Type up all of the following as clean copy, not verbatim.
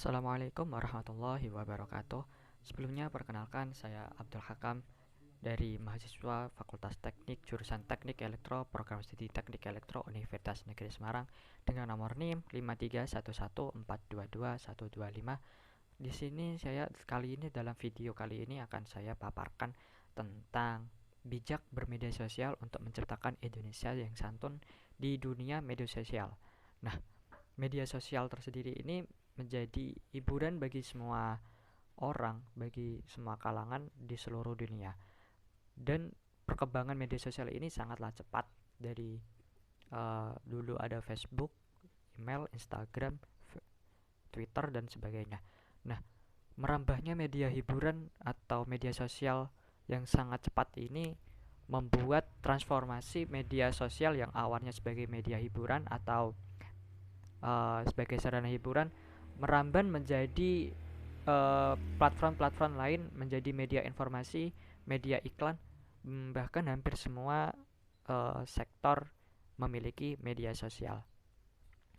Assalamualaikum warahmatullahi wabarakatuh. Sebelumnya perkenalkan saya Abdul Hakam dari mahasiswa Fakultas Teknik jurusan Teknik Elektro Program Studi Teknik Elektro Universitas Negeri Semarang dengan nomor NIM 53114222125. Di sini saya dalam video kali ini akan saya paparkan tentang bijak bermedia sosial untuk menciptakan Indonesia yang santun di dunia media sosial. Nah, media sosial tersendiri ini menjadi hiburan bagi semua orang, bagi semua kalangan di seluruh dunia. Dan perkembangan media sosial ini sangatlah cepat dari dulu ada Facebook, email, Instagram, Twitter dan sebagainya. Nah, merambahnya media hiburan atau media sosial yang sangat cepat ini membuat transformasi media sosial yang awalnya sebagai media hiburan atau sebagai sarana hiburan merambat menjadi platform-platform lain, menjadi media informasi, media iklan, bahkan hampir semua sektor memiliki media sosial.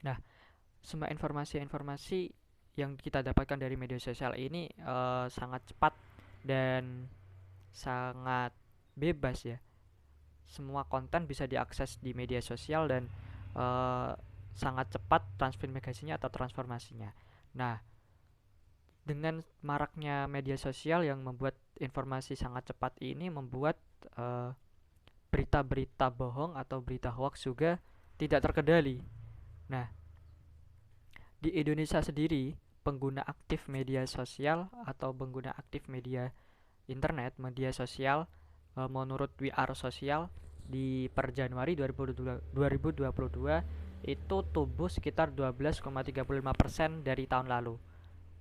Nah, semua informasi-informasi yang kita dapatkan dari media sosial ini sangat cepat dan sangat bebas ya. Semua konten bisa diakses di media sosial dan sangat cepat transformasinya atau transformasinya. Nah, dengan maraknya media sosial yang membuat informasi sangat cepat ini membuat berita-berita bohong atau berita hoax juga tidak terkendali. Nah, di Indonesia sendiri pengguna aktif media sosial atau pengguna aktif media internet, media sosial menurut We Are Social di per Januari 2022 itu tumbuh sekitar 12,35% dari tahun lalu.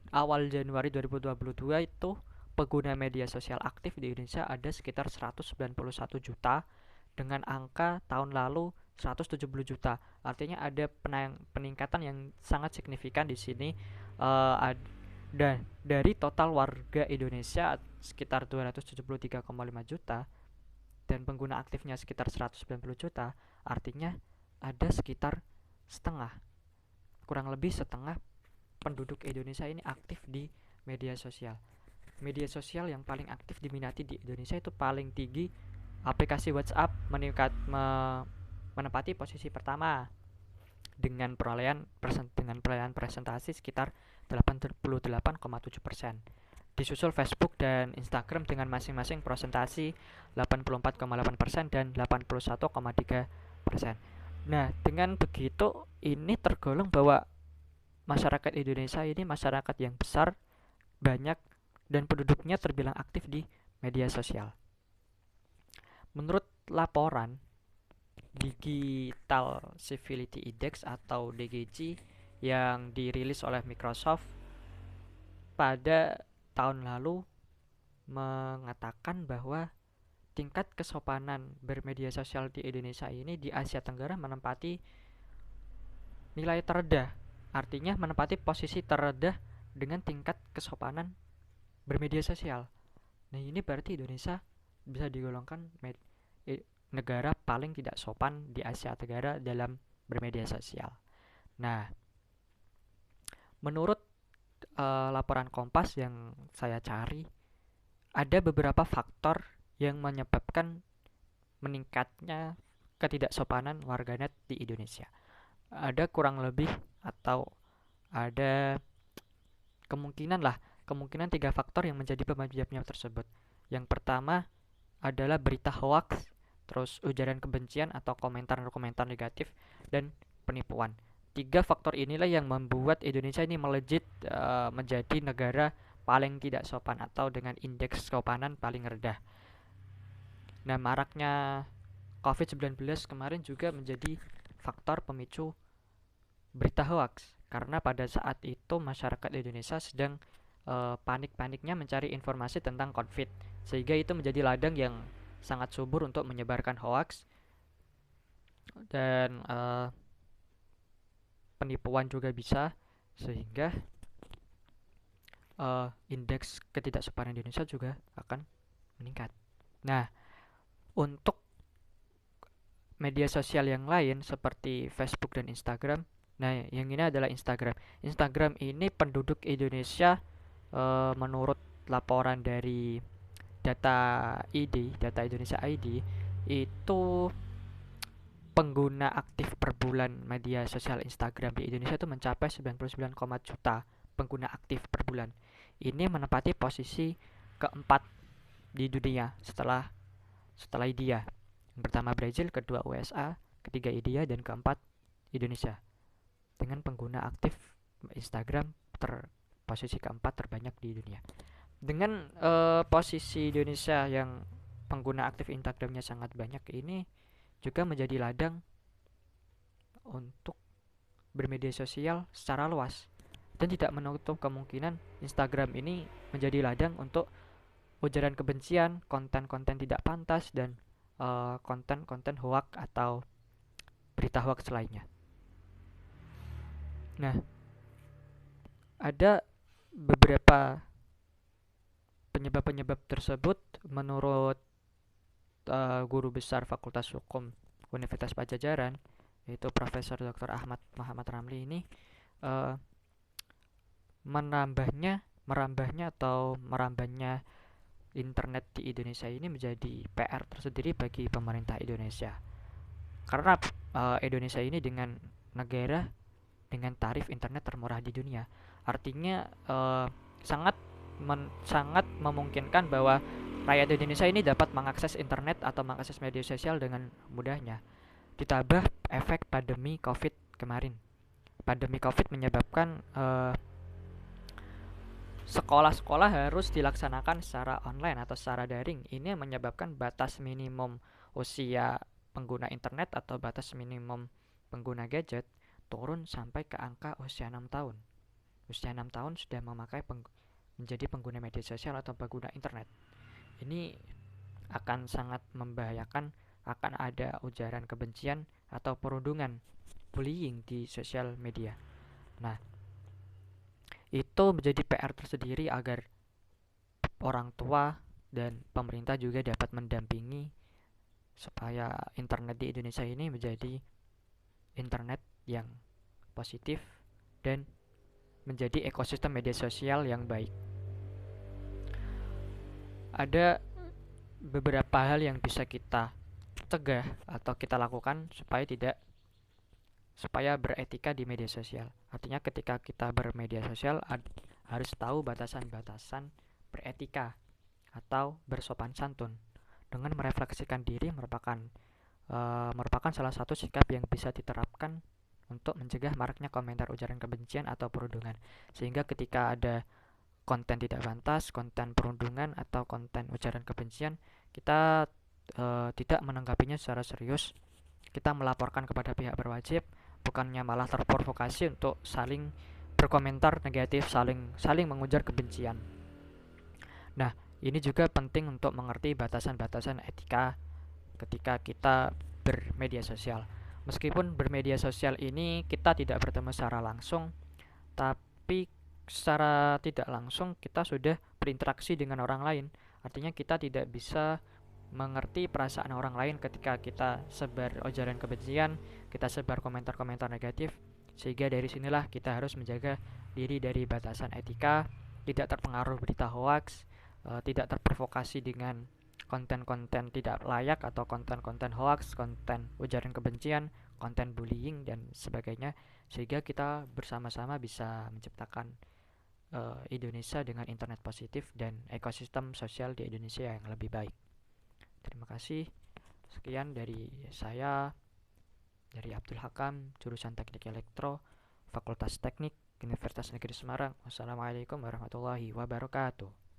Awal Januari 2022 itu pengguna media sosial aktif di Indonesia ada sekitar 191 juta dengan angka tahun lalu 170 juta. Artinya ada peningkatan yang sangat signifikan di sini. Dan dari total warga Indonesia sekitar 273,5 juta dan pengguna aktifnya sekitar 190 juta, artinya ada sekitar setengah, kurang lebih setengah penduduk Indonesia ini aktif di media sosial. Media sosial yang paling aktif diminati di Indonesia itu paling tinggi aplikasi WhatsApp menempati posisi pertama dengan perolehan presentasi sekitar 88,7%. Disusul Facebook dan Instagram dengan masing-masing presentasi 84,8% dan 81,3%. Nah, dengan begitu ini tergolong bahwa masyarakat Indonesia ini masyarakat yang besar, banyak, dan penduduknya terbilang aktif di media sosial. Menurut laporan Digital Civility Index atau DGC yang dirilis oleh Microsoft pada tahun lalu mengatakan bahwa tingkat kesopanan bermedia sosial di Indonesia ini di Asia Tenggara menempati nilai terendah. Artinya menempati posisi terendah dengan tingkat kesopanan bermedia sosial. Nah, ini berarti Indonesia bisa digolongkan negara paling tidak sopan di Asia Tenggara dalam bermedia sosial. Nah, menurut laporan Kompas yang saya cari, ada beberapa faktor yang menyebabkan meningkatnya ketidaksopanan warganet di Indonesia. Ada kurang lebih atau ada kemungkinan 3 faktor yang menjadi penyebabnya tersebut. Yang pertama adalah berita hoax, terus ujaran kebencian atau komentar-komentar negatif, dan penipuan. 3 faktor inilah yang membuat Indonesia ini melejit menjadi negara paling tidak sopan atau dengan indeks kesopanan paling rendah. Nah, maraknya COVID-19 kemarin juga menjadi faktor pemicu berita hoax karena pada saat itu masyarakat Indonesia sedang panik-paniknya mencari informasi tentang COVID, sehingga itu menjadi ladang yang sangat subur untuk menyebarkan hoax dan penipuan juga bisa, sehingga indeks ketidaksopanan Indonesia juga akan meningkat. Nah, untuk media sosial yang lain seperti Facebook dan Instagram Nah, yang ini adalah Instagram. Instagram ini penduduk Indonesia menurut laporan dari data Indonesia ID, itu pengguna aktif per bulan media sosial Instagram di Indonesia itu mencapai 99, juta pengguna aktif per bulan. Ini menempati posisi keempat di dunia setelah setelah India. Yang pertama Brazil, kedua USA, ketiga India, dan keempat Indonesia. Dengan pengguna aktif Instagram posisi keempat terbanyak di dunia. Dengan posisi Indonesia yang pengguna aktif Instagramnya sangat banyak, ini juga menjadi ladang untuk bermedia sosial secara luas, dan tidak menutup kemungkinan Instagram ini menjadi ladang untuk ujaran kebencian, konten-konten tidak pantas, dan konten-konten hoak atau berita hoax lainnya. Nah, ada beberapa penyebab-penyebab tersebut menurut guru besar Fakultas Hukum Universitas Padjadjaran, yaitu Profesor Dr. Ahmad Muhammad Ramli ini, merambahnya internet di Indonesia ini menjadi PR tersendiri bagi pemerintah Indonesia. Karena Indonesia ini dengan negara dengan tarif internet termurah di dunia, artinya sangat memungkinkan bahwa rakyat Indonesia ini dapat mengakses internet atau mengakses media sosial dengan mudahnya. Ditambah efek pandemi COVID kemarin. Pandemi COVID menyebabkan sekolah-sekolah harus dilaksanakan secara online atau secara daring. Ini menyebabkan batas minimum usia pengguna internet atau batas minimum pengguna gadget turun sampai ke angka usia 6 tahun. Usia 6 tahun sudah menjadi pengguna media sosial atau pengguna internet. Ini akan sangat membahayakan, akan ada ujaran kebencian atau perundungan, bullying di sosial media. Nah, itu menjadi PR tersendiri agar orang tua dan pemerintah juga dapat mendampingi supaya internet di Indonesia ini menjadi internet yang positif dan menjadi ekosistem media sosial yang baik. Ada beberapa hal yang bisa kita cegah atau kita lakukan supaya beretika di media sosial. Artinya ketika kita bermedia sosial harus tahu batasan-batasan beretika atau bersopan santun. Dengan merefleksikan diri merupakan salah satu sikap yang bisa diterapkan untuk mencegah maraknya komentar ujaran kebencian atau perundungan. Sehingga ketika ada konten tidak pantas, konten perundungan atau konten ujaran kebencian, kita tidak menanggapinya secara serius. Kita melaporkan kepada pihak berwajib, bukannya malah terprovokasi untuk saling berkomentar negatif, saling mengujar kebencian. Nah, ini juga penting untuk mengerti batasan-batasan etika ketika kita bermedia sosial. Meskipun bermedia sosial ini kita tidak bertemu secara langsung, tapi secara tidak langsung kita sudah berinteraksi dengan orang lain. Artinya kita tidak bisa mengerti perasaan orang lain ketika kita sebar ujaran kebencian, kita sebar komentar-komentar negatif. Sehingga dari sinilah kita harus menjaga diri dari batasan etika, tidak terpengaruh berita hoax, tidak terprovokasi dengan konten-konten tidak layak atau konten-konten hoax, konten ujaran kebencian, konten bullying dan sebagainya, sehingga kita bersama-sama bisa menciptakan Indonesia dengan internet positif dan ekosistem sosial di Indonesia yang lebih baik. Terima kasih. Sekian dari saya, dari Abdul Hakam, jurusan Teknik Elektro, Fakultas Teknik, Universitas Negeri Semarang. Wassalamualaikum warahmatullahi wabarakatuh.